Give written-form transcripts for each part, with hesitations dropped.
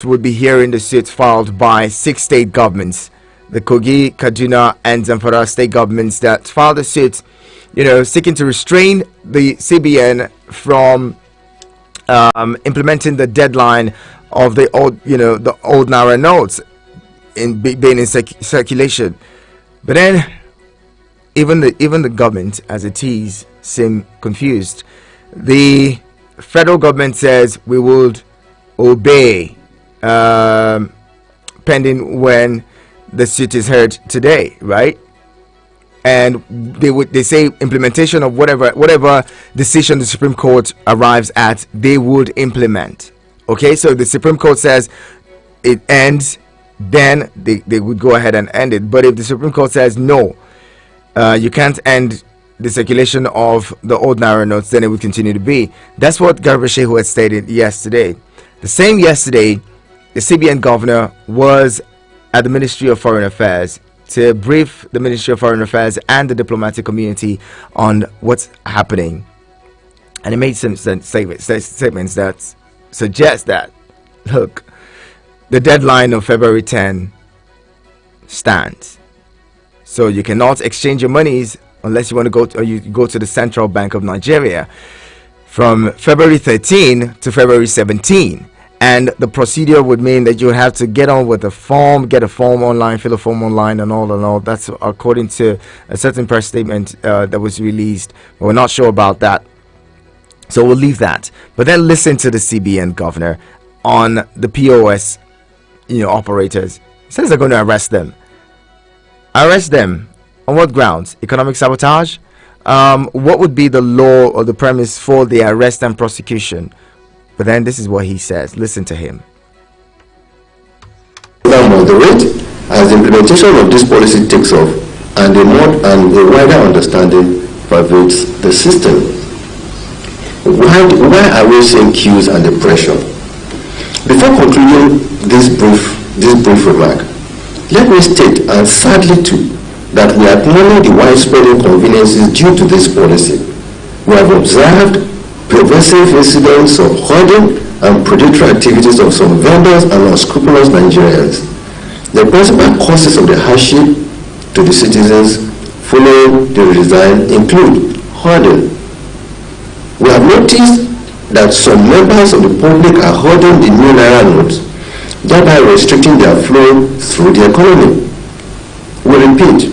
next would be hearing the suit filed by 6 state governments, the Kogi, Kaduna, and Zamfara state governments that filed a suit, seeking to restrain the CBN from implementing the deadline of the old Naira notes being in circulation. But then even the government as it is seem confused. The federal government says we would obey pending when the suit is heard today, right? And they say implementation of whatever decision the Supreme Court arrives at, they would implement. Okay, so the Supreme Court says it ends, then they would go ahead and end it. But if the Supreme Court says no, you can't end the circulation of the old Naira notes, then it would continue to be. That's what Garba Shehu had stated yesterday. The same yesterday, the CBN governor was at the Ministry of Foreign Affairs to brief the Ministry of Foreign Affairs and the diplomatic community on what's happening. And he made some statements that suggest that, look, the deadline of February 10 stands. So you cannot exchange your monies unless you want to go to the Central Bank of Nigeria from February 13 to February 17. And the procedure would mean that you would have to get on with the form, get a form online, fill a form online, and all. That's according to a certain press statement that was released. But we're not sure about that, so we'll leave that. But then listen to the CBN governor on the POS, operators. He says they're going to arrest them. Arrest them on what grounds? Economic sabotage? What would be the law or the premise for the arrest and prosecution? But then this is what he says. Listen to him. Now moderate as the implementation of this policy takes off and a wider understanding pervades the system. Why are we seeing queues and the pressure? Before concluding this brief remark, let me state, and sadly too, that we acknowledge the widespread inconveniences due to this policy. We have observed pervasive incidents of hoarding and predatory activities of some vendors and unscrupulous Nigerians. The principal causes of the hardship to the citizens following the redesign include hoarding. We have noticed that some members of the public are hoarding the new Naira notes, thereby restricting their flow through the economy. We repeat,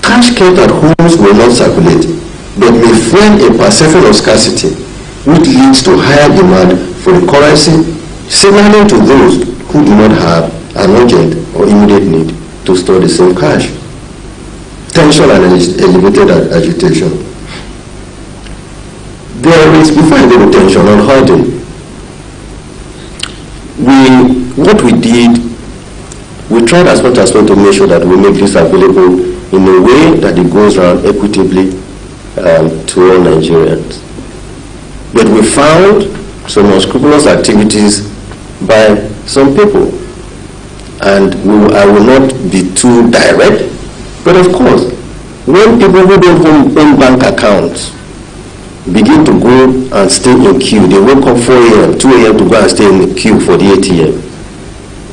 cash kept at homes will not circulate, but may fuel a perception of scarcity, which leads to higher demand for the currency, signaling to those who do not have an urgent or immediate need to store the same cash. Tension and elevated agitation. There is, before I go to tension on hoarding, what we did, we tried as much as possible to make sure that we make this available in a way that it goes around equitably to all Nigerians. But we found some unscrupulous activities by some people. And I will not be too direct, but of course, when people who don't own bank accounts begin to go and stay in queue, they wake up 4 a.m., 2 a.m. to go and stay in the queue for the ATM.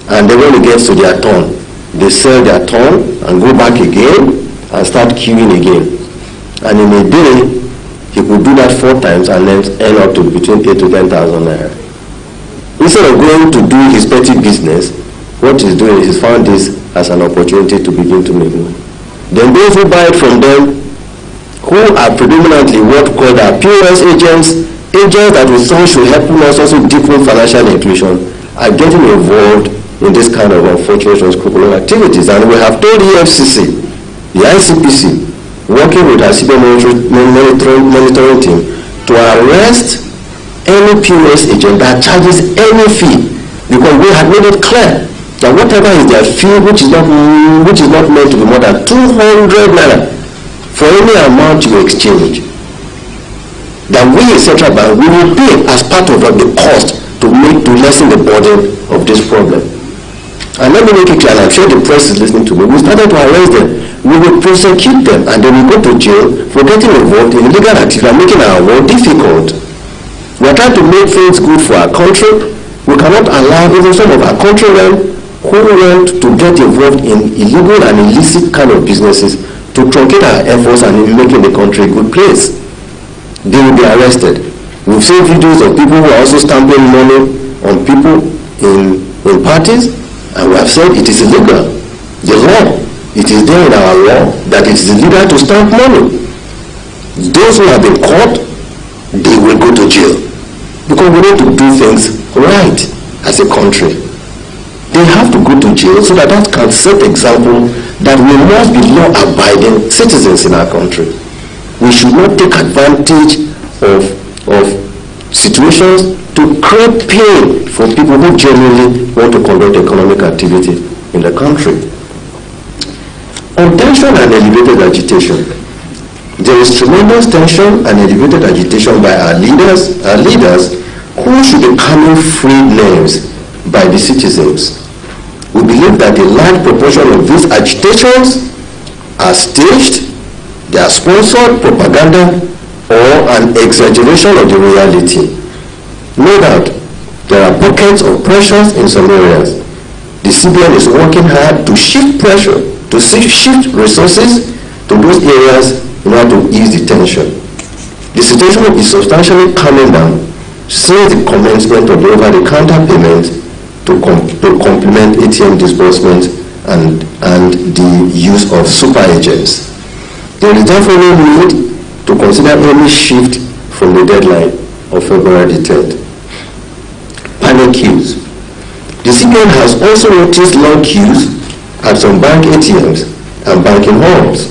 And then when it gets to their turn, they sell their turn and go back again and start queuing again. And in a day, he could do that 4 times and then end up to between 8 to 10,000 naira. Instead of going to do his petty business, what he's doing is he's found this as an opportunity to begin to make money. Then those who buy it from them, who are predominantly what called our POS agents that we thought should help us also deepen financial inclusion, are getting involved in this kind of unfortunate unscrupulous activities. And we have told the EFCC, the ICPC, working with our CBN monitoring team, to arrest any POS agent that charges any fee, because we have made it clear that whatever is their fee, which is not meant to be more than 200 naira for any amount you exchange, that we in Central Bank we will pay as part of the cost to lessen the burden of this problem. And let me make it clear, and I'm sure the press is listening to me, we started to arrest them. We will prosecute them and they will go to jail for getting involved in illegal activity and making our work difficult. We are trying to make things good for our country. We We cannot allow even some of our countrymen who want to get involved in illegal and illicit kind of businesses to truncate our efforts and in making the country a good place. They will be arrested. We've seen videos of people who are also stamping money on people in parties, and we have said it is illegal. The law, it is there in our law that it is illegal to stamp money. Those who have been caught, they will go to jail, because we need to do things right as a country. They have to go to jail so that can set example that we must be law-abiding citizens in our country. We should not take advantage of situations to create pain for people who genuinely want to conduct economic activity in the country. On tension and elevated agitation, there is tremendous tension and elevated agitation by our leaders who should be becoming freed names by the citizens. We believe that a large proportion of these agitations are staged, they are sponsored propaganda, or an exaggeration of the reality. No doubt, there are pockets of pressures in some areas. The CBN is working hard to shift pressure, to shift resources to those areas in order to ease the tension. The situation is substantially calming down since the commencement of the over-the-counter payment to complement ATM disbursements and the use of super agents. There is therefore no need to consider any shift from the deadline of February the 10th. Panic queues. The CBN has also noticed long queues at some bank ATMs and banking halls.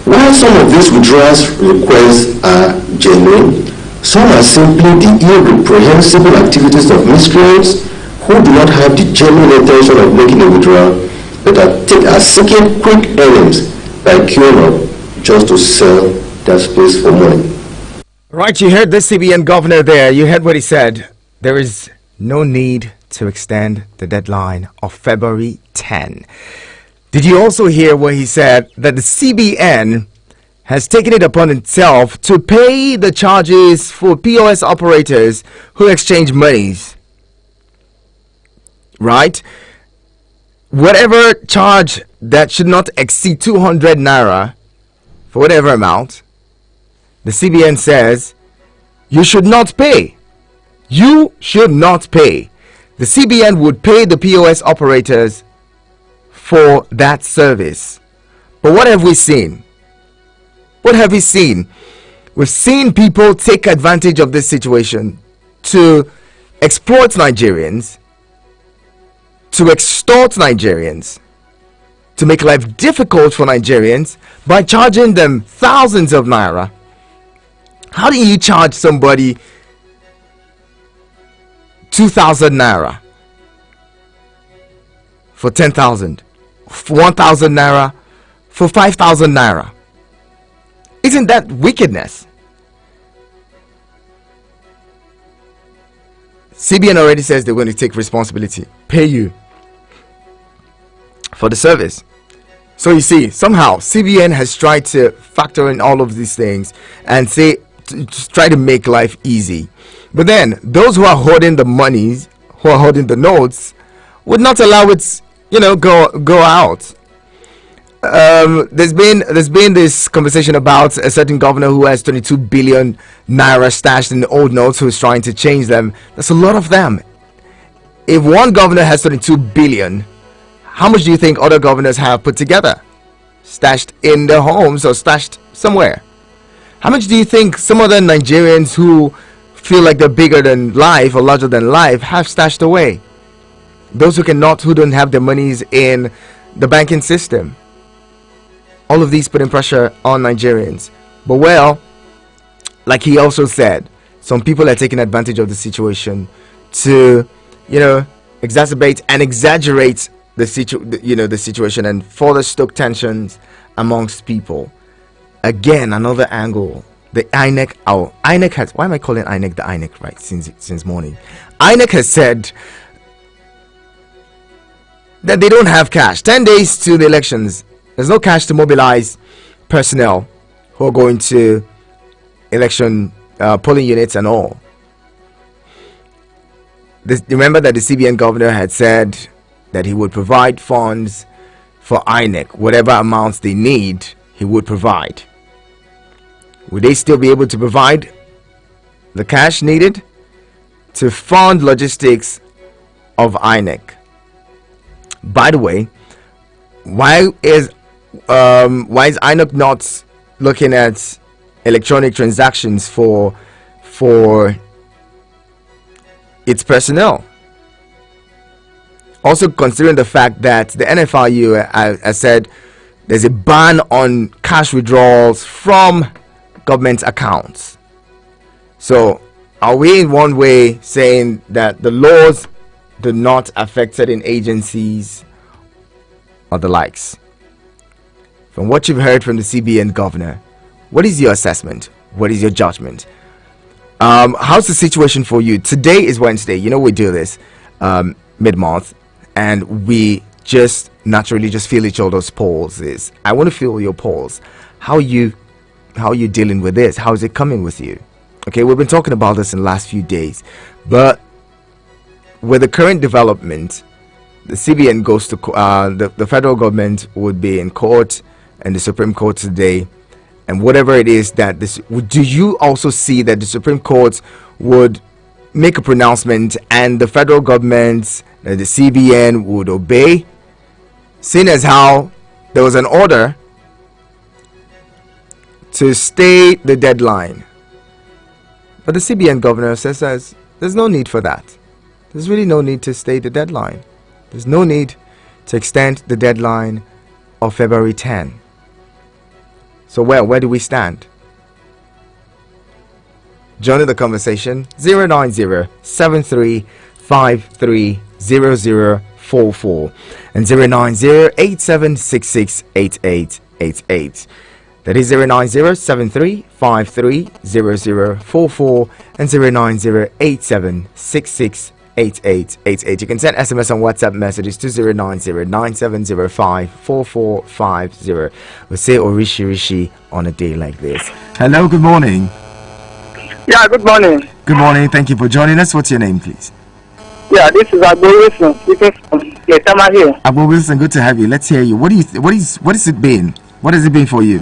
While some of these withdrawals requests are genuine, some are simply the irreprehensible activities of miscreants who do not have the genuine intention of making a withdrawal, but are seeking quick earnings by queuing up just to sell their space for money. Right, you heard the CBN governor there. You heard what he said. There is no need to extend the deadline of February 10. Did you also hear what he said? That the CBN has taken it upon itself to pay the charges for POS operators who exchange monies. Right? Whatever charge that should not exceed 200 Naira for whatever amount, the CBN says you should not pay. You should not pay. The CBN would pay the POS operators for that service. But what have we seen? What have we seen? We've seen people take advantage of this situation to exploit Nigerians, to extort Nigerians, to make life difficult for Nigerians by charging them thousands of Naira. How do you charge somebody 2,000 Naira for 10,000, for 1,000 Naira for 5,000 Naira? Isn't that wickedness? CBN already says they're going to take responsibility, pay you for the service. So you see, somehow CBN has tried to factor in all of these things and say, just try to make life easy. But then those who are holding the monies, who are holding the notes, would not allow it, go out. There's been this conversation about a certain governor who has 22 billion Naira stashed in the old notes, who is trying to change them. That's a lot of them. If one governor has 22 billion, how much do you think other governors have put together, stashed in their homes or stashed somewhere? How much do you think some other Nigerians who feel like they're bigger than life or larger than life have stashed away? Those who don't have their monies in the banking system. All of these putting pressure on Nigerians. But well, like he also said, some people are taking advantage of the situation to, exacerbate and exaggerate the situation and further stoke tensions amongst people. Again, another angle. The INEC has, why am I calling INEC the INEC, right? Since morning, INEC has said that they don't have cash. 10 days to the elections. There's no cash to mobilize personnel who are going to election polling units and all. remember that the CBN governor had said that he would provide funds for INEC, whatever amounts they need, he would provide. Would they still be able to provide the cash needed to fund logistics of INEC? By the way, why is INEC not looking at electronic transactions for its personnel? Also considering the fact that the NFRU has said there's a ban on cash withdrawals from government accounts. So are we in one way saying that the laws do not affect certain agencies or the likes? From what you've heard from the CBN governor, what is your assessment? What is your judgment? How's the situation for you? Today is Wednesday. You know we do this mid-month, and we just naturally just feel each other's pulses. I want to feel your pulse. How are you dealing with this? How is it coming with you? Okay, we've been talking about this in the last few days, but with the current development, the CBN goes to the federal government would be in court and the Supreme Court today, and whatever it is that this, do you also see that the Supreme Court would make a pronouncement and the federal government, the CBN, would obey, seeing as how there was an order to stay the deadline, but the CBN governor says there's no need for that. There's really no need to stay the deadline. There's no need to extend the deadline of February 10. So where do we stand? Join the conversation 090-7353-0044 and 090-8766-8888. That is 090-7353-0044 and 090-8766-8888. You can send SMS and WhatsApp messages to 090-9705-4450. We'll say Orishi on a day like this. Hello, good morning. Yeah, good morning. Good morning. Thank you for joining us. What's your name, please? Yeah, this is Agbo Wilson speaking from Letama here. Agbo Wilson, good to have you. Let's hear you. What has it been? What has it been for you?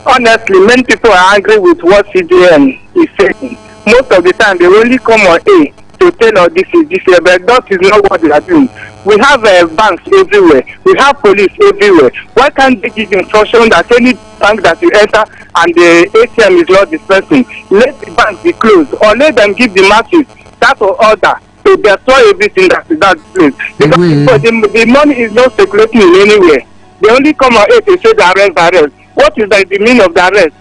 Honestly, many people are angry with what CBN is saying. Most of the time, they only come on A to tell us this is, but that is not what they are doing. We have banks everywhere. We have police everywhere. Why can't they give instruction that any bank that you enter and the ATM is not dispensing, let the bank be closed, or let them give the masses that order to destroy everything that is that place? Because the money is not circulating in anywhere. They only come on A to say the arrest. What is the meaning of the arrest?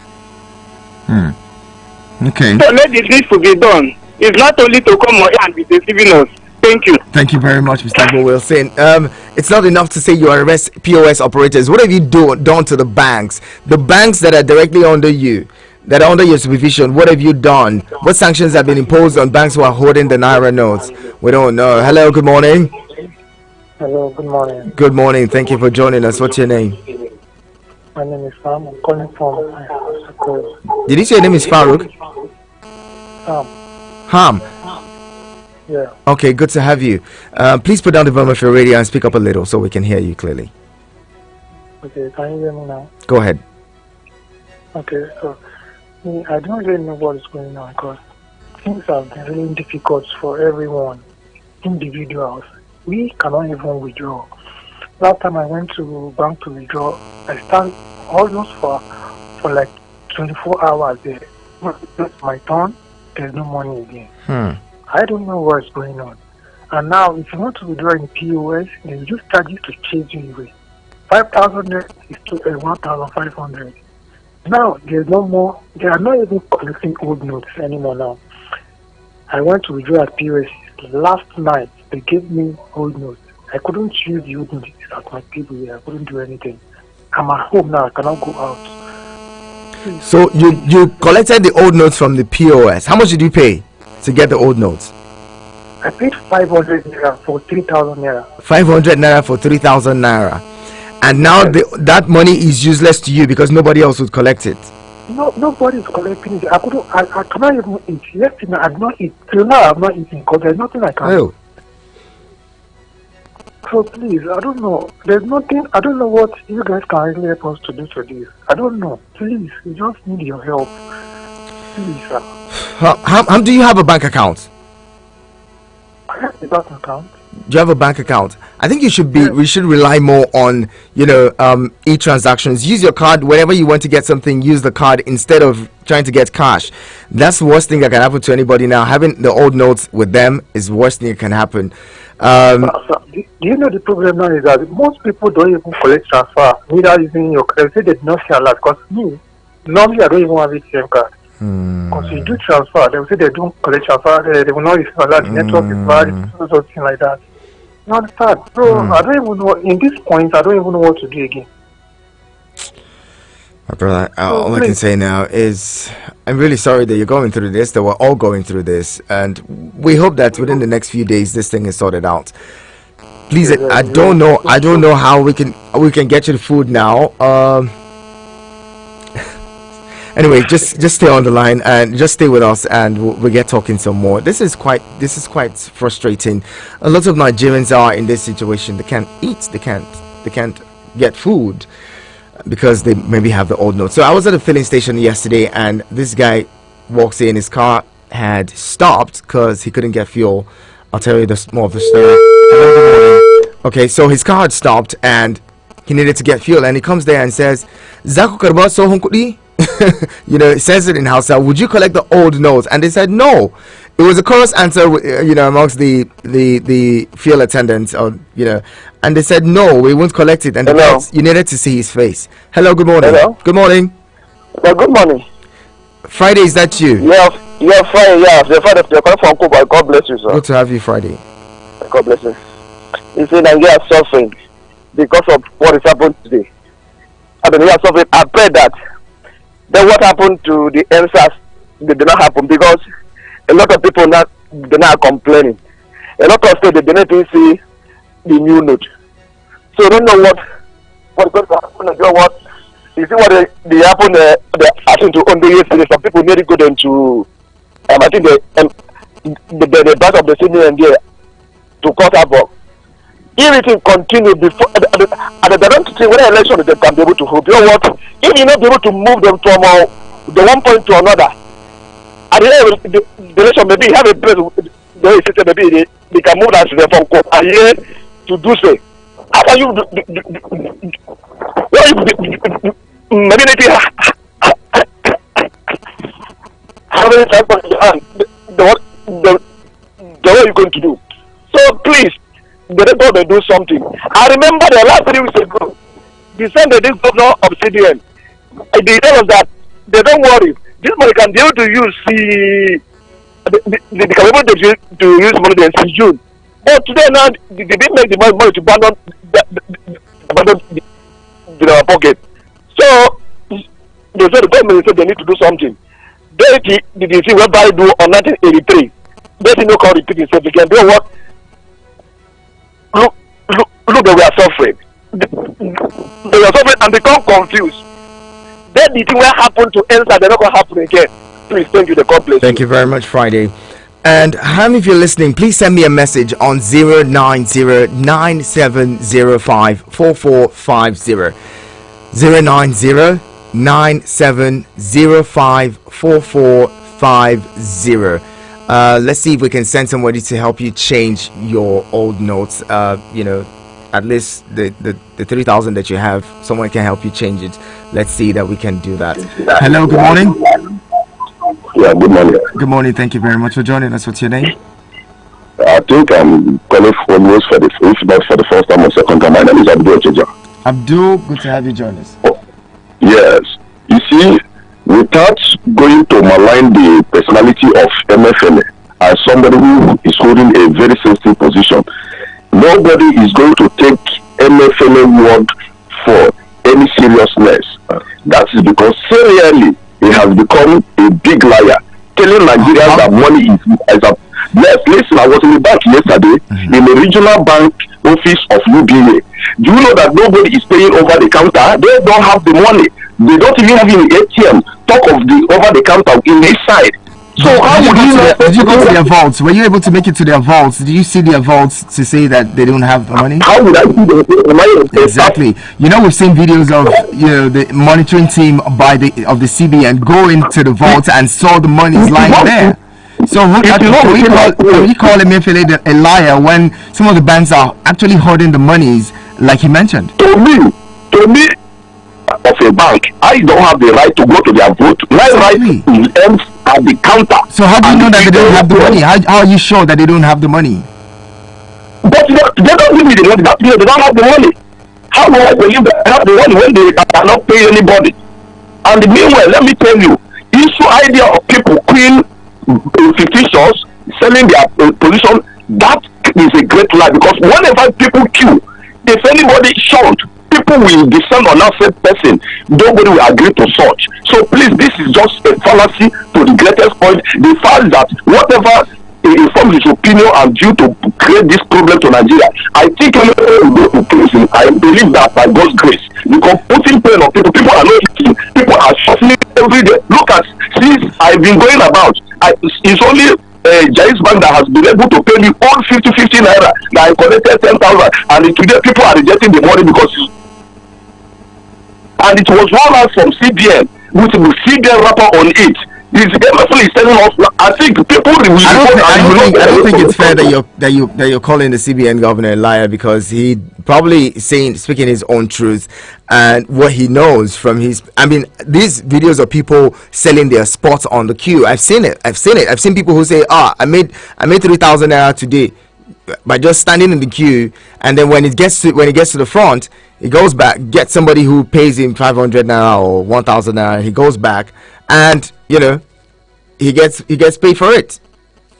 Okay. So let the deed to be done. It's not only to come on and be deceiving us. Thank you. Thank you very much, Mr. Agbo Wilson. It's not enough to say you arrest POS operators. What have you done to the banks? The banks that are directly under you, that are under your supervision, what have you done? What sanctions have been imposed on banks who are holding the Naira notes? We don't know. Hello, good morning. Hello, good morning. Good morning. Thank you for joining us. What's your name? My name is Sam. I'm calling from Sakura. Did you say your name is Farouk? Ham. Yeah. Okay, good to have you. Please put down the volume of your radio and speak up a little so we can hear you clearly. Okay, can you hear me now? Go ahead. Okay, so I don't really know what is going on because things have been really difficult for everyone, individuals. We cannot even withdraw. Last time I went to bank to withdraw, I stand almost for like 24 hours there. It's my turn, there's no money again. I don't know what's going on. And now, if you want to withdraw in POS, they use charges to chase you away. 5,000 is to 1,500. Now, there's no more. They are not even collecting old notes anymore now. I went to withdraw at POS last night. They gave me old notes. I couldn't use the old notes at my people here. I couldn't do anything. I'm at home now. I cannot go out. So you collected the old notes from the POS. How much did you pay to get the old notes? I paid 500 naira for 3,000 naira. 500 naira for 3,000 naira. And now that money is useless to you because nobody else would collect it. No, nobody's collecting it. I cannot even eat. Yesterday, I did not eat. Till now, I have not eaten because there's nothing I can do. So please, I don't know. There's nothing. I don't know what you guys can really help us to do for this. I don't know. Please, we just need your help. Please, sir. How do you have a bank account? I have a bank account. Do you have a bank account? I think you should we should rely more on e-transactions. Use your card whenever you want to get something. Use the card instead of trying to get cash. That's the worst thing that can happen to anybody now. Having the old notes with them is the worst thing that can happen. Do you know the problem now is that most people don't even collect transfer without using your credit. They say they did not share a lot because normally I don't even have ATM card. Because you do transfer, they will say they don't collect transfer, they will not use a lot, the network is bad, something like that. You understand? So I don't even know, in this point, I don't even know what to do again. My brother, all I can say now is I'm really sorry that you're going through this, that we're all going through this, and we hope that within the next few days this thing is sorted out. Please, I don't know how we can get you the food now. Anyway, just stay on the line and just stay with us, and we'll get talking some more. This is quite frustrating. A lot of Nigerians are in this situation. They can't eat. They can't get food because they maybe have the old note. So I was at a filling station yesterday, and this guy walks in. His car had stopped because he couldn't get fuel. I'll tell you more of the story. Okay, so his car had stopped and he needed to get fuel, and he comes there and says, "Zaku karba sohon kudi." It says it in Hausa. Would you collect the old notes? And they said no. It was a chorus answer, amongst the field attendants, and they said no, we won't collect it. And you needed to see his face. Hello, good morning. Hello. Good morning. Well, good morning. Friday, is that you? Yeah, Friday. Yeah, the Friday. You're calling from Cuba. God bless you, sir. Good to have you, Friday. God bless you. You see, Nigeria is suffering because of what is happening today. I mean, we are suffering. I pray that. Then what happened to the answers did not happen because a lot of people they're not complaining. A lot of states they didn't even see the new note. So I don't know what's going to happen. You know what? You see what they happened I think to Ondo yesterday. Some people nearly go into I think the back of the city and there to cut up. Everything continue before and they don't think when election they can be able to hope. You know what? If you not be able to move them from the one point to another, at the end of the election, maybe have a place maybe they can move that to the from court and here to do so. How can you maybe they how many times the way you're going to do. So please, they thought they do something. I remember the last 3 weeks ago, the same the governor of CDN, the idea was that they don't worry. This money can be able to use they can be able to use money in June. But today now they didn't make the money to abandon our pocket. So they said the government said they need to do something. They did see what I do on 1983. They did not call repeat itself. They can do what? Look, they were suffering. They were suffering and become confused. Then the thing will happen to answer, they're not going to happen again. Please, thank you, the God bless you. Thank you very much, Friday. And how many of you are listening? Please send me a message on 09097054450. 09097054450. Let's see if we can send somebody to help you change your old notes. At least the 3,000 that you have, someone can help you change it. Let's see that we can do that. Hello, good morning. Yeah, good morning. Good morning. Thank you very much for joining us. What's your name? I think I'm calling for news for the first time or second time. My name is Abdul Cheja. Abdul, good to have you join us. Oh, yes. You see, without going to malign the personality of MFLA as somebody who is holding a very sensitive position, nobody is going to take MFLA word for any seriousness. That is because serially he has become a big liar, telling Nigerians that money is a. Yes, listen, I was in the bank yesterday in the regional bank office of UBA. Do you know that nobody is paying over the counter? They don't have the money. They don't even have an ATM. Talk of the over the counter in this side. So how would you know? Did you go to their vaults? Were you able to make it to their vaults? Did you see their vaults to say that they don't have the money? How would I see the money? Exactly. You know, we've seen videos of the monitoring team of the CBN go into the vaults and saw the monies lying there. So can we call Emefiele a liar when some of the banks are actually hoarding the monies, like he mentioned? To me, of a bank, I don't have the right to go to their vote. My right ends at the counter. So how do you know that they don't have the money? How are you sure that they don't have the money? But they don't give me the money. That means they don't have the money. How will I believe they have the money when they cannot pay anybody? And meanwhile, let me tell you, issue idea of people queuing fictitious, selling their position, that is a great lie, because whenever people queue, if anybody short, people will descend on that same person. Nobody will agree to such. So please, this is just a fallacy to the greatest point. The fact that whatever informs his opinion and due to create this problem to Nigeria, I think will go to prison. I believe that by God's grace, because putting pain on people are not eating. People are suffering every day. Look at, since I've been going about, it's only Jais Bank that has been able to pay me all 50 Naira that I collected 10,000, and today people are rejecting the money because and it was rolled out from CBN with the CBN wrapper on it. Is telling us, I think people will. I don't think it's fair that you're calling the CBN governor a liar, because he probably speaking his own truth and what he knows from his. I mean, these videos of people selling their spots on the queue. I've seen it. I've seen people who say, I made 3,000 Naira today by just standing in the queue, and then when it gets to the front, he goes back, gets somebody who pays him 500 Naira or 1,000 Naira. He goes back, and he gets paid for it.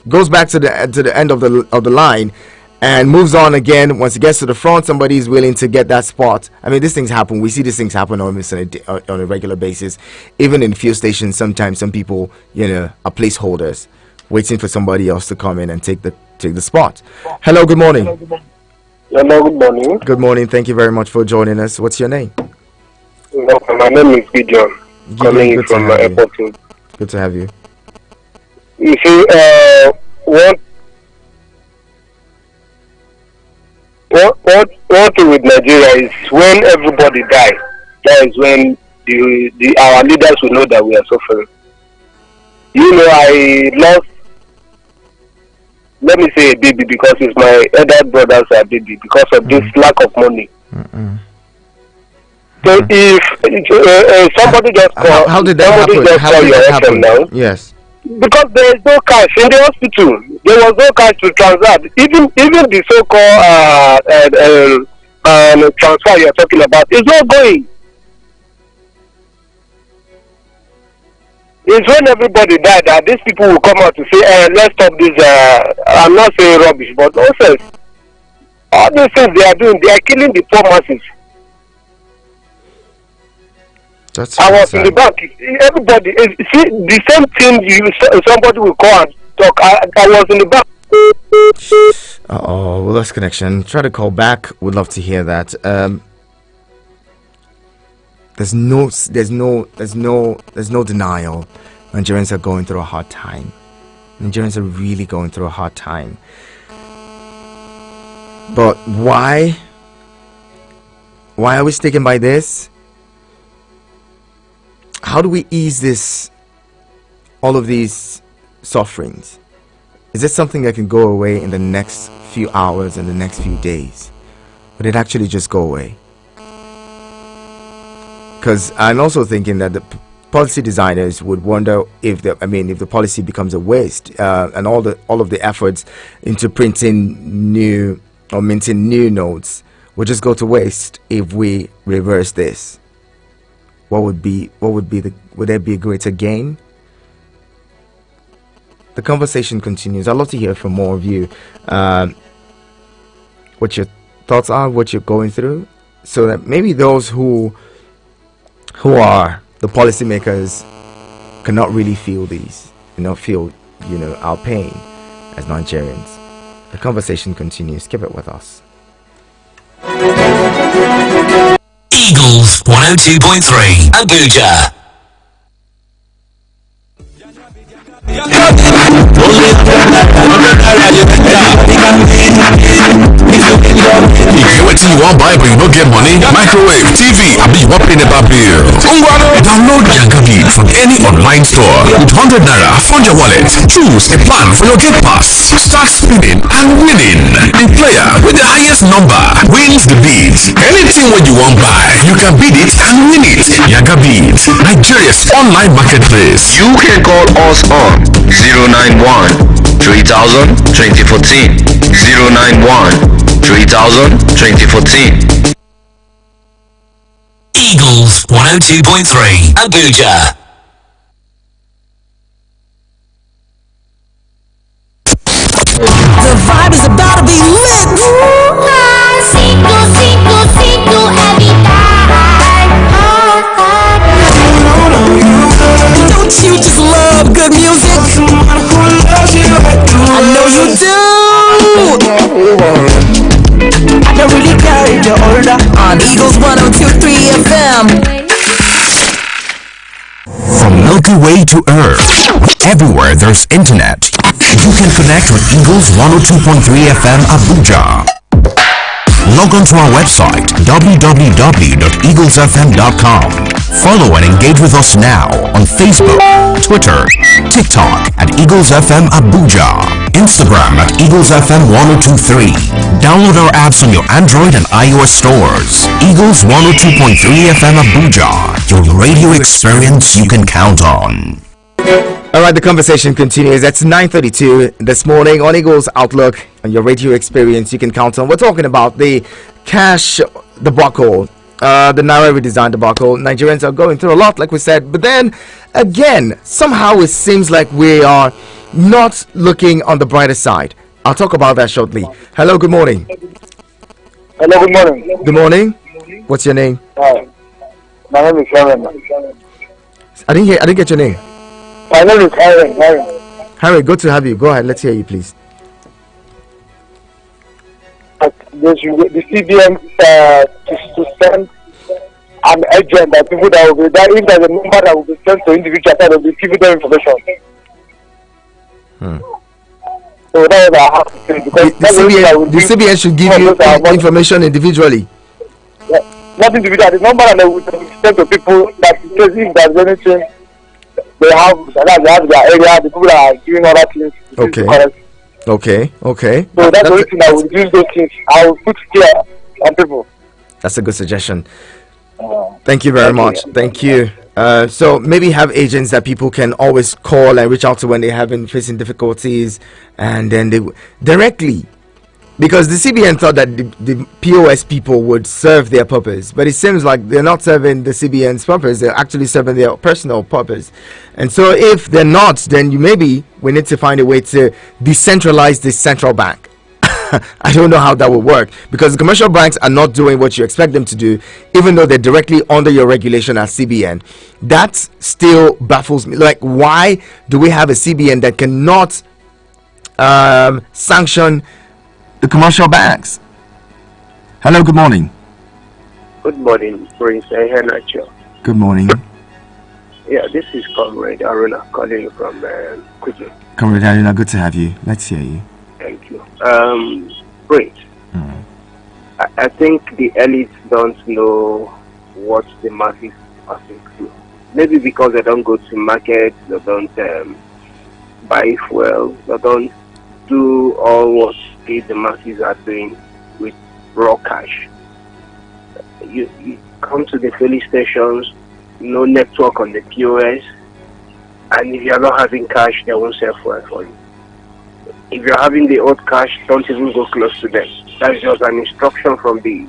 Goes back to the end of the line and moves on again. Once he gets to the front, somebody is willing to get that spot. I mean, these things happen. We see these things happen almost on a regular basis. Even in fuel stations, sometimes some people are placeholders waiting for somebody else to come in and take the spot. Hello, good morning. Hello, good morning. Good morning. Thank you very much for joining us. What's your name? My name is Gideon. Calling from my airport. Good to have you. You see, what with Nigeria is when everybody dies. That is when our leaders will know that we are suffering. I lost, let me say, a baby, because it's my elder brother's baby, because of this lack of money. So if somebody just call, how did that happen? Now, yes. Because there is no cash in the hospital. There was no cash to transact. Even the so-called transfer you are talking about is not going. It's when everybody died that these people will come out to say, let's stop this, I'm not saying rubbish, but also all these things they are doing, they are killing the poor masses. I was in the bank. Everybody, see, the same thing somebody will call and talk. I was in the bank. We lost connection. Try to call back. Would love to hear that. There's no denial. Nigerians are going through a hard time. Nigerians are really going through a hard time. But why? Why are we sticking by this? How do we ease all of these sufferings? Is it something that can go away in the next few hours, in the next few days? Would it actually just go away? Because I'm also thinking that the policy designers would wonder if the policy becomes a waste, and all of the efforts into printing new or minting new notes would just go to waste if we reverse this. Would there be a greater gain? The conversation continues. I'd love to hear from more of you, what your thoughts are, what you're going through, so that maybe those who are the policymakers cannot really feel our pain as Nigerians. The conversation continues. Keep it with us. Eagles 102.3 Abuja. What you want buy but you don't get money? Microwave, TV, I mean you want paying about bill. Download Yangabi from any online store. With 100 Naira, fund your wallet. Choose a plan for your Get Pass. Start spinning and winning. The player with the highest number wins the bid. Anything what you want buy, you can bid it and win it. Yangabi, Nigeria's online marketplace. You can call us on 091 3000 2014 091 3000 2014. Eagles 102.3 Abuja. The vibe is about to be lit. Don't you just love good music? I know you do. I don't really care if you're older. On Eagles 102.3 FM. From Milky Way to Earth, everywhere there's internet, you can connect with Eagles 102.3 FM Abuja. Log on to our website www.eaglesfm.com. Follow and engage with us now on Facebook, Twitter, TikTok at Eagles FM Abuja, Instagram at Eagles FM 1023. Download our apps on your Android and iOS stores. Eagles 102.3 FM Abuja, your radio experience you can count on. All right, the conversation continues. That's 9:32 this morning on Eagles Outlook on your radio experience you can count on. We're talking about the cash debacle, the Naira redesign debacle. Nigerians are going through a lot, like we said, but then again, somehow it seems like we are not looking on the brighter side. I'll talk about that shortly. Hello, good morning. Hello, good morning. Good morning. What's your name? My name is Aaron. I didn't get your name. My name is Aaron. Harry, good to have you. Go ahead, let's hear you, please. The CBN to send an agent that people that will be there, if there's a number that will be sent to individuals that will be giving them information. So that is our have to say, because the CBN should give you information individually. Not individually, the number that they will send to people that in case if there's anything they have their area, the people that are doing other things. Okay. So that's the only thing I will use those things. I will put fear on people. That's a good suggestion. Thank you very much. Thank you. So maybe have agents that people can always call and reach out to when they have been facing difficulties, and then they directly, because the CBN thought that the POS people would serve their purpose, but it seems like they're not serving the CBN's purpose. They're actually serving their personal purpose. And so if they're not, then we need to find a way to decentralize the central bank. I don't know how that will work, because the commercial banks are not doing what you expect them to do, even though they're directly under your regulation as CBN. That still baffles me. Like, why do we have a CBN that cannot sanction the commercial banks? Hello, good morning. Good morning, Prince Ehenacho. Good morning. Yeah, this is Comrade Aruna calling you from Kudu. Comrade Aruna, good to have you. Let's hear you. Thank you. Prince, I think the elites don't know what the masses are passing through. Maybe because they don't go to market, they don't buy fuel, they don't do all what the masses are doing with raw cash. You come to the filling stations, no network on the POS, and if you're not having cash, they won't sell fuel for you. If you're having the old cash, don't even go close to them. That's just an instruction from the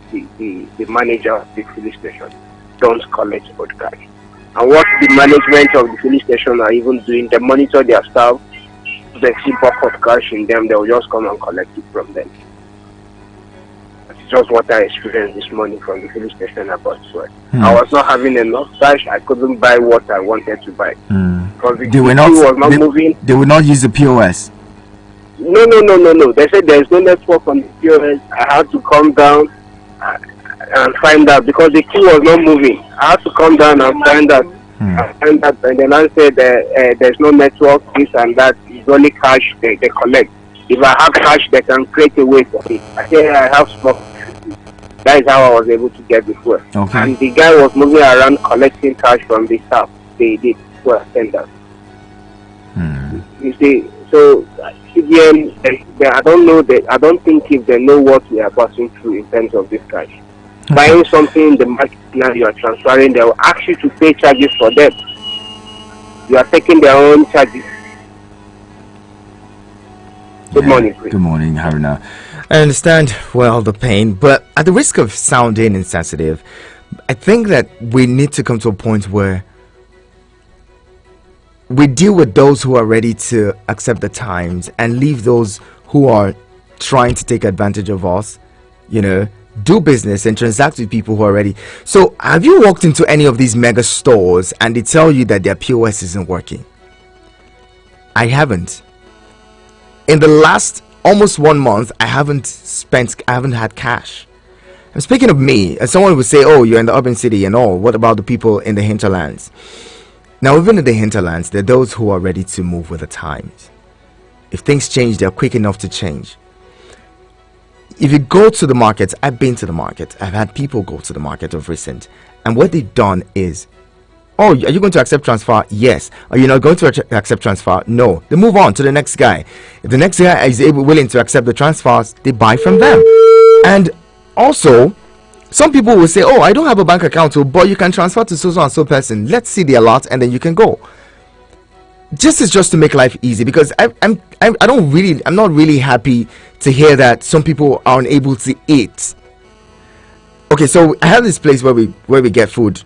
manager of the filling station. Don't collect old cash. And what the management of the filling station are even doing, they monitor their staff. They see bulk of cash in them, they will just come and collect it from them. That's just what I experienced this morning from the filling station about fuel. I was not having enough cash, I couldn't buy what I wanted to buy. Because the They will moving. They will not use the POS. No. They said there is no network on the POS. I had to come down. and find out because the queue was not moving. I had to come down and find out. And then I said there's no network, this and that. It's only cash they collect. If I have cash, they can create a way for it. I said I have stock. That is how I was able to get the fuel. Okay. And the guy was moving around collecting cash from the staff. They did fuel attendants. You see, so CBN, I don't know that. I don't think if they know what we are passing through in terms of this cash. Buying something in the market now, you are transferring. They will ask you to pay charges for them. You are taking their own charges. Good morning, please. Good morning, Haruna. I understand, well, the pain, but at the risk of sounding insensitive, I think that we need to come to a point where we deal with those who are ready to accept the times and leave those who are trying to take advantage of us, do business and transact with people who are ready. So have you walked into any of these mega stores and they tell you that their POS isn't working? I haven't. In the last almost 1 month, I haven't had cash. And speaking of me, as someone would say, oh, you're in the urban city and all, what about the people in the hinterlands? Now, even in the hinterlands, there are those who are ready to move with the times. If things change, they're quick enough to change. If you go to the markets, I've been to the market. I've had people go to the market of recent. And what they've done is, oh, are you going to accept transfer? Yes. Are you not going to accept transfer? No. They move on to the next guy. If the next guy is willing to accept the transfers, they buy from them. And also, some people will say, oh, I don't have a bank account, but you can transfer to so and so person. Let's see the alert and then you can go. This is just to make life easy, because I'm not really happy to hear that some people are unable to eat. Okay, so I have this place where we get food,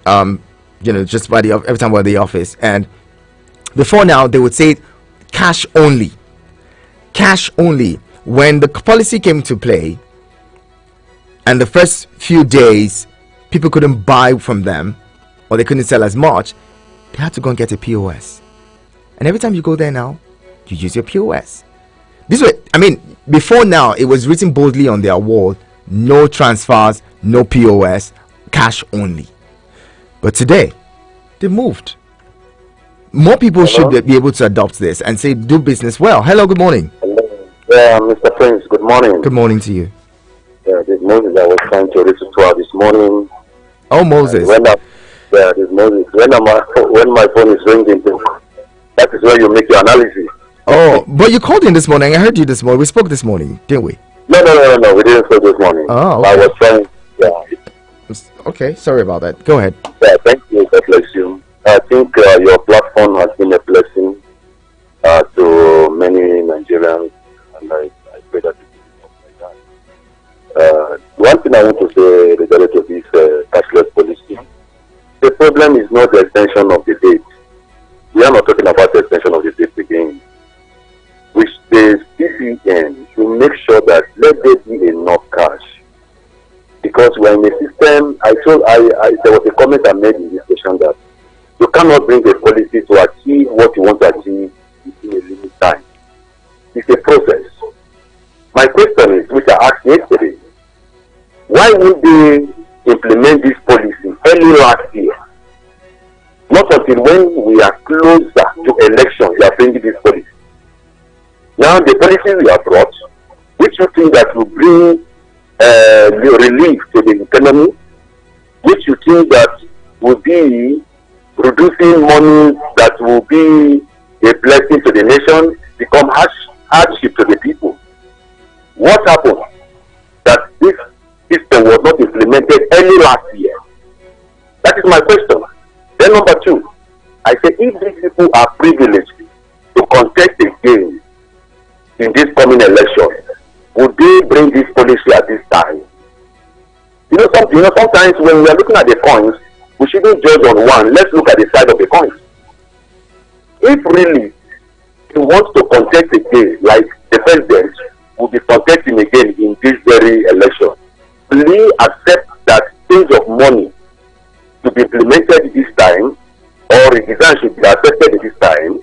just by every time we're at the office, and before now they would say cash only. When the policy came to play, and the first few days people couldn't buy from them, or they couldn't sell as much, they had to go and get a POS. And every time you go there now, you use your POS. This way, before now, it was written boldly on their wall, no transfers, no POS, cash only. But today, they moved. More people should be able to adopt this and say, do business well. Hello, good morning. Hello. Yeah, Mr. Prince, good morning. Good morning to you. Yeah, this Moses I was trying to listen to this morning. Oh, Moses. This Moses. When my phone is ringing, that is where you make your analysis. Oh, but you called in this morning. I heard you this morning. We spoke this morning, didn't we? No. We didn't speak this morning. Oh, okay. I was trying. Yeah. Okay, sorry about that. Go ahead. Yeah, thank you. God bless you. I think your platform has been a blessing to many Nigerians, and I pray that it will be like that. One thing I want to say regarding to this cashless policy, the problem is not the extension of the date. We are not talking about the extension of the date again. Which the CBN should make sure that let there be enough cash. Because we're in a system, there was a comment I made in this session that you cannot bring a policy to achieve what you want to achieve within a limited time. It's a process. My question is, which I asked yesterday, why would they implement this policy early last year? Not until when we are closer to elections, we are bringing this policy. Now, the policy we have brought, which you think that will bring relief to the economy, which you think that will be producing money that will be a blessing to the nation, become hardship to the people. What happened? That this system was not implemented early last year. That is my question. Then number two, I say if these people are privileged to contest again in this coming election, would they bring this policy at this time? Sometimes when we are looking at the coins, we shouldn't judge on one. Let's look at the side of the coins. If really he wants to contest again, like the president will be contesting again in this very election, will he accept that change of money to be implemented this time, or redesign should be accepted this time?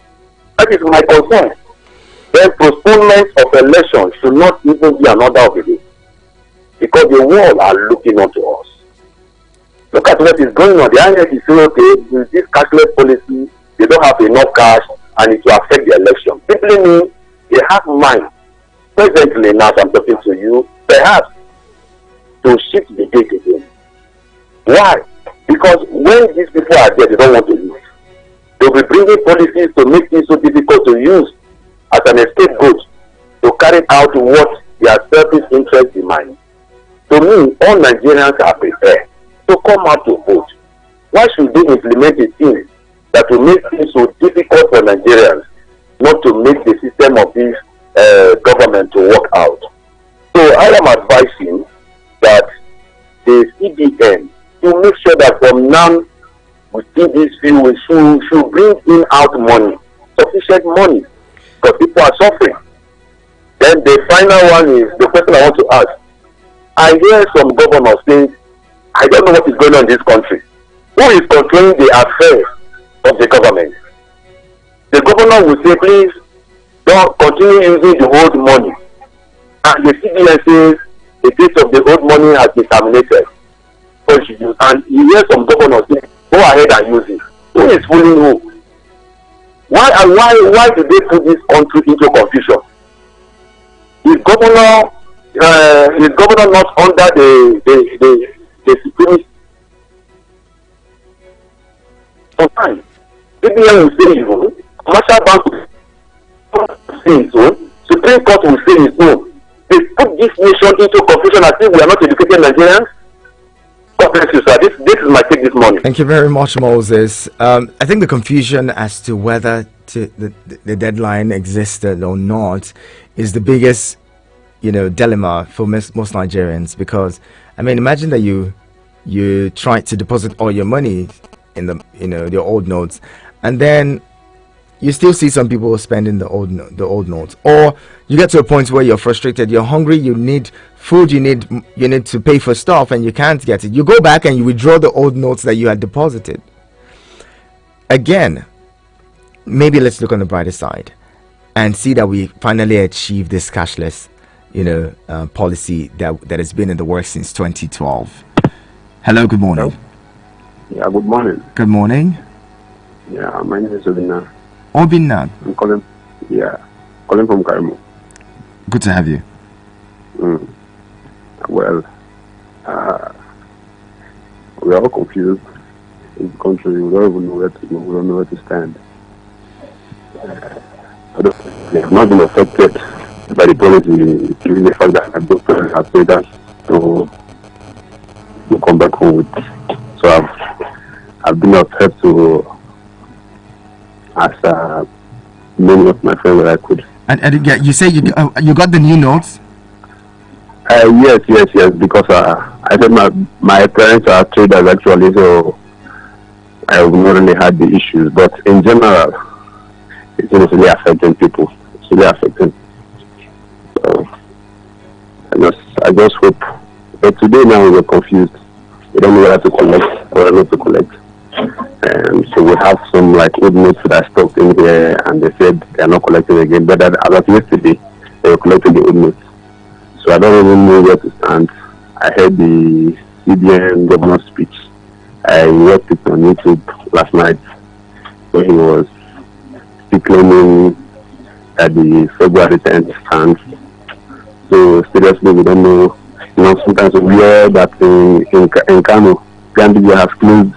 That is my concern. Then postponement of elections should not even be another of the day, because the world are looking onto us. Look at what is going on. The INEC is saying, okay, with this cashless policy, they don't have enough cash and it will affect the election. Simply means they have mind, presently now as I'm talking to you, perhaps to shift the date again. Why? Because when these people are there, they don't want to lose. They'll be bringing policies to make things so difficult to use as an scapegoat to carry out what their selfish interest demands. To me, all Nigerians are prepared to come out to vote. Why should they implement a thing that will make things so difficult for Nigerians not to make the system of this government to work out? So I am advising that the CBN to make sure that from now within this field we should bring in out money, sufficient money, because people are suffering. Then the final one is the question I want to ask. I hear some governors saying, I don't know what is going on in this country. Who is controlling the affairs of the government? The governor will say, please don't continue using the old money. And the CBN says the date of the old money has been terminated. And you hear some governors say, go ahead and use it. Who is fooling who? Why do they put this country into confusion? Is governor not under the supremacy? Sometimes CBN will say his own, commercial bank will say his own, Supreme Court will say his own. They put this nation into confusion as if we are not educated Nigerians. God bless you, sir. This is my take this morning. Thank you very much, Moses. I think the confusion as to whether the deadline existed or not is the biggest, dilemma for most Nigerians, because I mean, imagine that you try to deposit all your money in the old notes, and then you still see some people spending the old notes, or you get to a point where you're frustrated, you're hungry, you need food, you need to pay for stuff, and you can't get it. You go back and you withdraw the old notes that you had deposited. Again, maybe let's look on the brighter side and see that we finally achieved this cashless policy that has been in the works since 2012. Hello, good morning. Yeah, good morning. Good morning. Yeah, my name is Obina. Obina. I'm calling from Karimo. Good to have you. Well, we are all confused in the country. We don't even know where to go. We don't know where to stand. We have not been affected by the policy, given the fact that both parents have told us to come back home with. So I've been upset to ask many of my friends that I could. And you say you got the new notes? Yes, because I said my parents are traders actually, so I have not really had the issues. But in general, it's really affecting people. It's really affecting. So I just hope. But today now we're confused. We don't know where to collect or not to collect. So we have some old notes that are stocked in here, and they said they are not collecting again. But as of yesterday, they were collecting the old notes. So I don't even know where to stand. I heard the CBN governor's speech. I watched it on YouTube last night, where he was still claiming that the February 10th stands. So seriously, we don't know. Sometimes we hear that in Kano, Gandhi has closed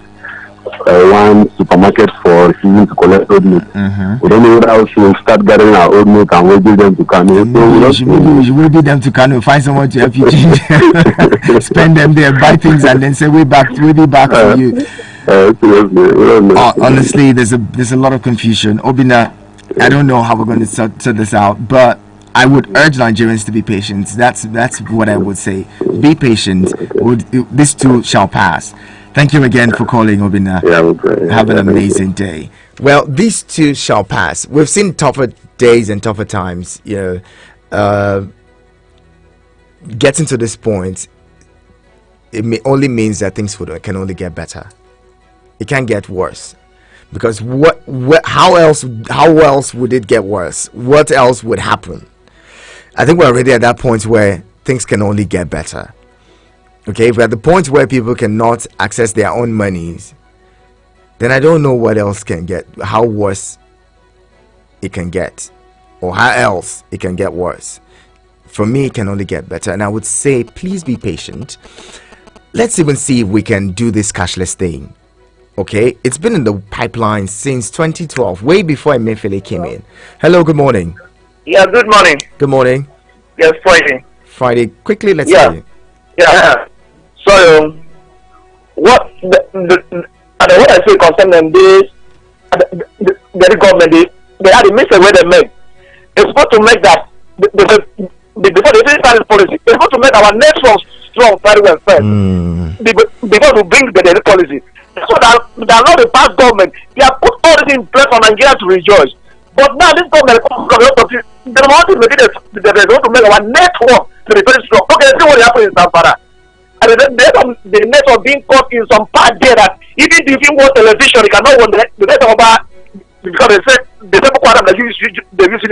one supermarket for refusing to collect old notes. We don't know how to start gathering our old notes and we'll give them to Kano. We should give them to Kano, find someone to help you change, spend them there, buy things, and then say we'll be back for you. Honestly, there's a lot of confusion. Obina, I don't know how we're going to sort this out, but I would urge Nigerians to be patient. That's what I would say. Be patient. This too shall pass. Thank you again for calling, Obina. Have an amazing day. Well, these too shall pass. We've seen tougher days and tougher times. Getting to this point, it only means that things can only get better. It can't get worse, because how else would it get worse? What else would happen? I think we're already at that point where things can only get better. Okay, if we're at the point where people cannot access their own monies, then I don't know what else can get, how worse it can get, or how else it can get worse. For me, it can only get better. And I would say, please be patient. Let's even see if we can do this cashless thing. Okay, it's been in the pipeline since 2012, way before Emefiele came in. Hello, good morning. Yeah, good morning. Good morning. Yes, Friday. Friday, quickly, let's Yeah. see. Yeah. So, what what I say concerning this, the government, they had a mistake where they made. They're supposed to make that, before they finish this policy, they're supposed to make our network strong very well first. Before we bring the policy. So that not the past government, they have put all this in place for Nigeria to rejoice. But now this government comes from the lot of people, they want to make it, they want to make our network to be very strong. Okay, see what happened in Zamfara. And the network being caught in some part there that even if you watch television, you cannot watch the network over, because they say Boko Haram they use it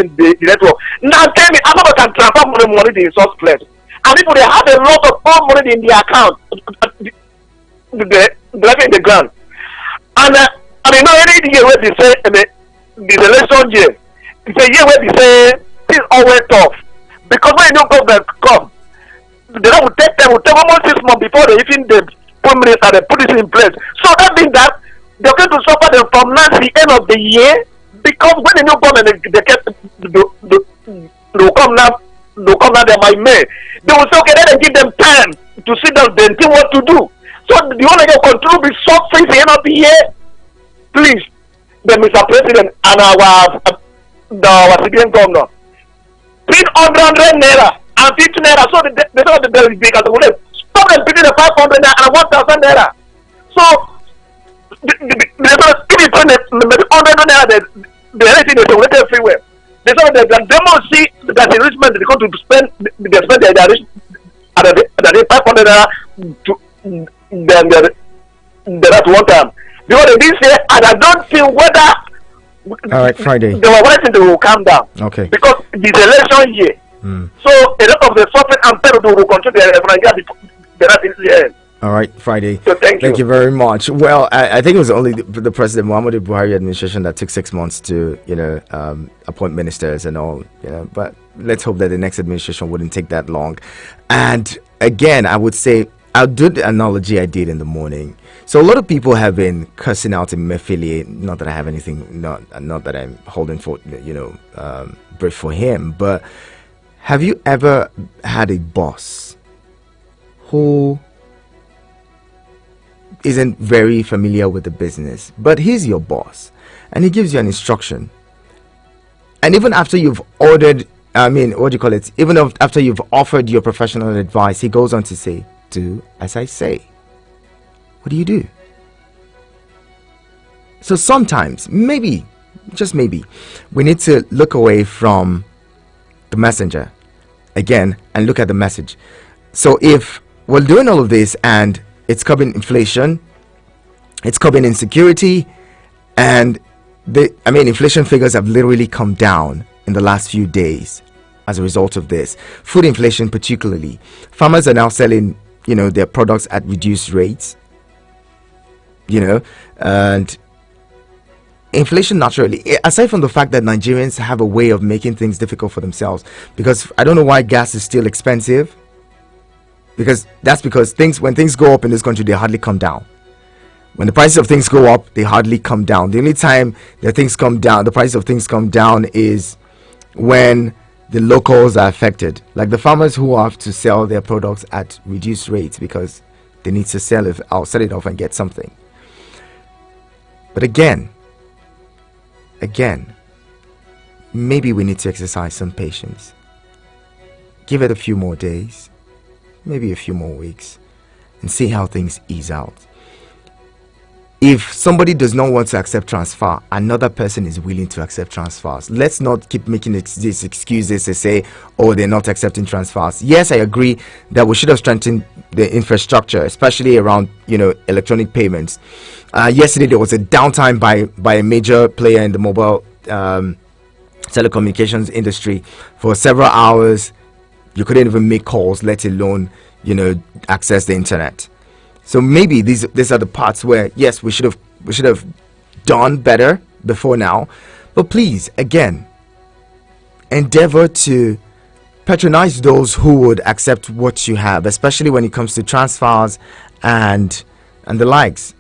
in the network. Now tell me, how much can transfer money in source place? And if they have a lot of all money in their account, in the ground. And I mean, not any year where they say, the election year, it's a year where they say things always tough. Because when new government come, they don't take them, will take almost 6 months before they even the prime minister they put it in place. So that means that they're going to suffer them from now to the end of the year, because when the new government they'll come now there by May, they will say, okay, then they give them time to sit down and think what to do. So the only way control be short since the end of the year. Please, the Mr. President and our civilian governor, 300 naira and 50 naira. So they don't have the big as the stop them between the 500 naira and 1,000 naira. So if you turn the 100 naira, the anything is already everywhere. They say that they must see that the rich man is going to spend their rich at the 500 naira to that one time. Because they didn't say, and I don't think whether all right, Friday. They were waiting to calm down. Okay. Because it's election year. So a lot of the suffering and terror will continue the all right, Friday. So thank you very much. Well, I think it was only the President Muhammadu Buhari administration that took 6 months to, appoint ministers and all, but let's hope that the next administration wouldn't take that long. And again, I would say, I'll do the analogy I did in the morning. So a lot of people have been cursing out Emefiele. Not that I have anything, not that I'm holding for, brief for him. But have you ever had a boss who isn't very familiar with the business, but he's your boss and he gives you an instruction, and even after you've ordered, even after you've offered your professional advice, he goes on to say, do as I say. What do you do? So sometimes, maybe, just maybe, we need to look away from the messenger again and look at the message. So if we're doing all of this and it's curbing inflation, it's curbing insecurity, and inflation figures have literally come down in the last few days as a result of this. Food inflation particularly. Farmers are now selling their products at reduced rates, and inflation naturally, aside from the fact that Nigerians have a way of making things difficult for themselves, because I don't know why gas is still expensive, because when things go up in this country, they hardly come down. When the prices of things go up, they hardly come down. The only time that things come down, the price of things come down, is when the locals are affected, like the farmers who have to sell their products at reduced rates because they need to sell it off and get something. But again, maybe we need to exercise some patience. Give it a few more days, maybe a few more weeks, and see how things ease out. If somebody does not want to accept transfer, another person is willing to accept transfers. Let's not keep making these excuses to say, oh, they're not accepting transfers. Yes, I agree that we should have strengthened the infrastructure, especially around electronic payments. Yesterday there was a downtime by a major player in the mobile telecommunications industry for several hours. You couldn't even make calls, let alone access the internet. So maybe these are the parts where, yes, we should have done better before now. But please, again, endeavor to patronize those who would accept what you have, especially when it comes to transfers and the likes.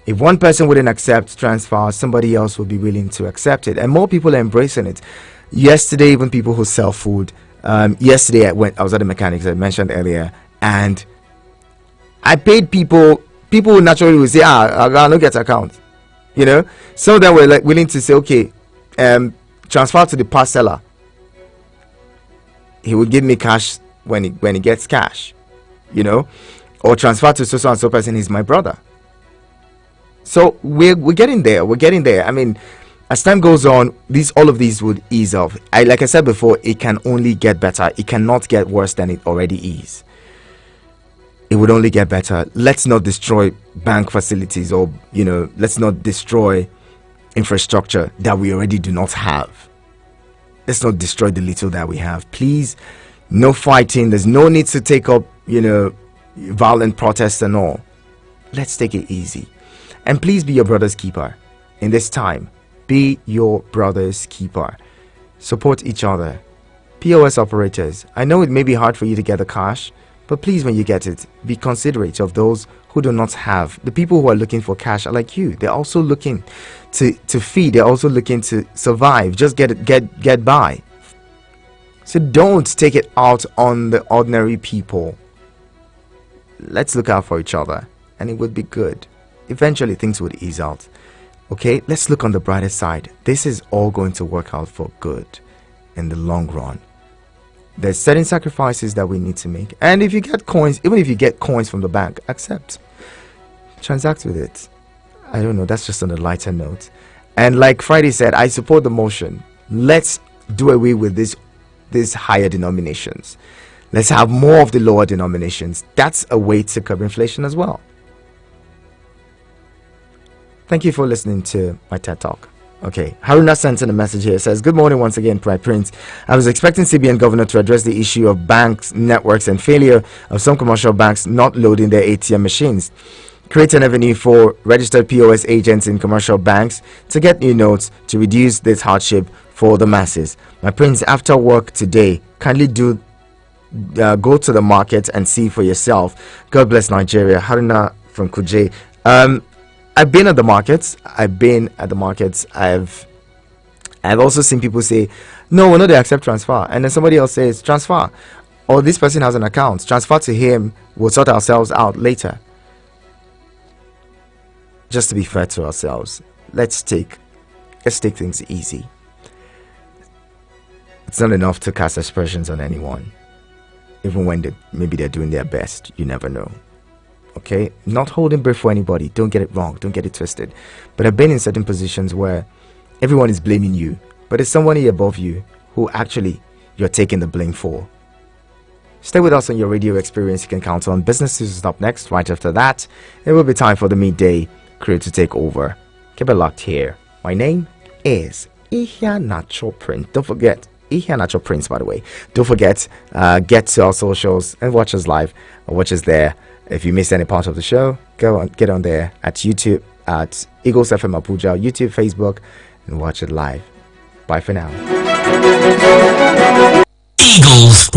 If one person wouldn't accept transfers, somebody else would be willing to accept it, and more people are embracing it. Yesterday, even people who sell food. Yesterday, I was at the mechanics, I mentioned earlier, and I paid people. People naturally would say, I don't get account. Some of them were like willing to say, okay, transfer to the parceller. He would give me cash when he gets cash, or transfer to so and so person. He's my brother. So we're getting there. We're getting there. I mean, as time goes on, all of these would ease off. Like I said before, it can only get better. It cannot get worse than it already is. It would only get better. Let's not destroy bank facilities, or let's not destroy infrastructure that we already do not have. Let's not destroy the little that we have. Please, no fighting. There's no need to take up violent protests and all. Let's take it easy. And please be your brother's keeper in this time. Be your brother's keeper. Support each other. POS operators, I know it may be hard for you to get the cash, but please, when you get it, be considerate of those who do not have. The people who are looking for cash are like you. They're also looking to feed. They're also looking to survive. Just get by. So don't take it out on the ordinary people. Let's look out for each other, and it would be good. Eventually things would ease out. Okay, let's look on the brighter side. This is all going to work out for good in the long run. There's certain sacrifices that we need to make, and if you get coins, even if you get coins from the bank, accept, transact with it. I don't know, that's just on a lighter note. And like Friday said, I support the motion. Let's do away with these higher denominations. Let's have more of the lower denominations. That's a way to curb inflation as well. Thank you for listening to my TED Talk. Okay, Haruna sent in a message here. It says, good morning once again, Pride Prince. I was expecting CBN governor to address the issue of banks, networks, and failure of some commercial banks not loading their ATM machines. Create an avenue for registered POS agents in commercial banks to get new notes to reduce this hardship for the masses. My prince, after work today, kindly go to the market and see for yourself. God bless Nigeria. Haruna from Kuje. I've been at the markets. I've also seen people say, no, they accept transfer. And then somebody else says, transfer. Or this person has an account. Transfer to him. We'll sort ourselves out later. Just to be fair to ourselves, let's take things easy. It's not enough to cast aspersions on anyone. Even when maybe they're doing their best. You never know. Okay, not holding breath for anybody. Don't get it wrong. Don't get it twisted. But I've been in certain positions where everyone is blaming you, but it's somebody above you who actually you're taking the blame for. Stay with us on your radio experience. You can count on Business News is up next. Right after that, it will be time for the midday crew to take over. Keep it locked here. My name is Ihia Nacho Prince. Don't forget, Ihia Nacho Prince, by the way. Don't forget, get to our socials and watch us live or watch us there. If you missed any part of the show, get on there at YouTube at Eagles FM Abuja, YouTube, Facebook, and watch it live. Bye for now. Eagles